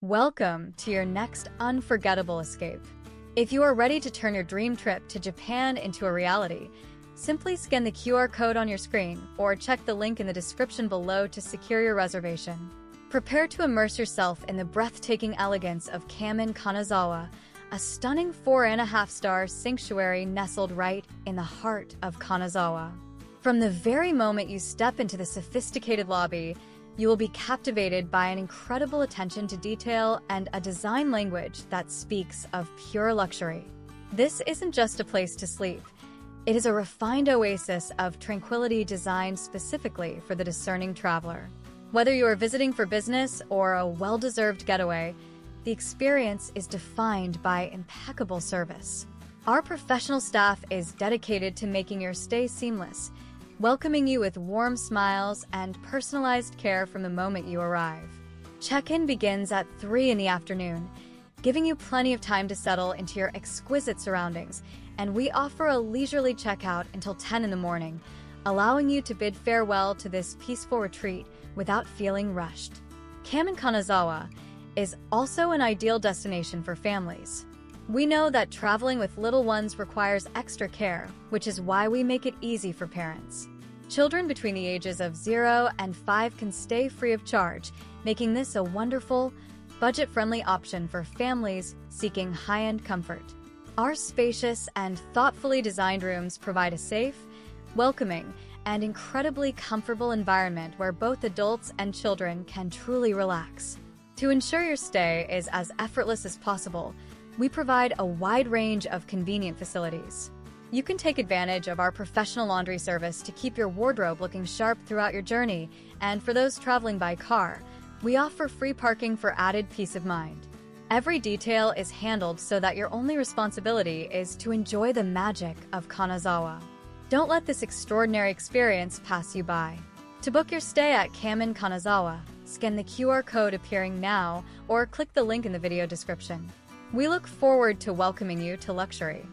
Welcome to your next unforgettable escape. If you are ready to turn your dream trip to Japan into a reality, simply scan the QR code on your screen or check the link in the description below to secure your reservation. Prepare to immerse yourself in the breathtaking elegance of Kamin Kanazawa, a stunning 4.5-star sanctuary nestled right in the heart of Kanazawa. From the very moment you step into the sophisticated lobby, you will be captivated by an incredible attention to detail and a design language that speaks of pure luxury. This isn't just a place to sleep. It is a refined oasis of tranquility designed specifically for the discerning traveler. Whether you are visiting for business or a well-deserved getaway, the experience is defined by impeccable service. Our professional staff is dedicated to making your stay seamless, welcoming you with warm smiles and personalized care from the moment you arrive. Check-in begins at 3 in the afternoon, giving you plenty of time to settle into your exquisite surroundings, and we offer a leisurely checkout until 10 in the morning, allowing you to bid farewell to this peaceful retreat without feeling rushed. Kamin Kanazawa is also an ideal destination for families. We know that traveling with little ones requires extra care, which is why we make it easy for parents. Children between the ages of 0 and 5 can stay free of charge, making this a wonderful, budget-friendly option for families seeking high-end comfort. Our spacious and thoughtfully designed rooms provide a safe, welcoming, and incredibly comfortable environment where both adults and children can truly relax. To ensure your stay is as effortless as possible, we provide a wide range of convenient facilities. You can take advantage of our professional laundry service to keep your wardrobe looking sharp throughout your journey, and for those traveling by car, we offer free parking for added peace of mind. Every detail is handled so that your only responsibility is to enjoy the magic of Kanazawa. Don't let this extraordinary experience pass you by. To book your stay at Kamin Kanazawa, scan the QR code appearing now or click the link in the video description. We look forward to welcoming you to luxury.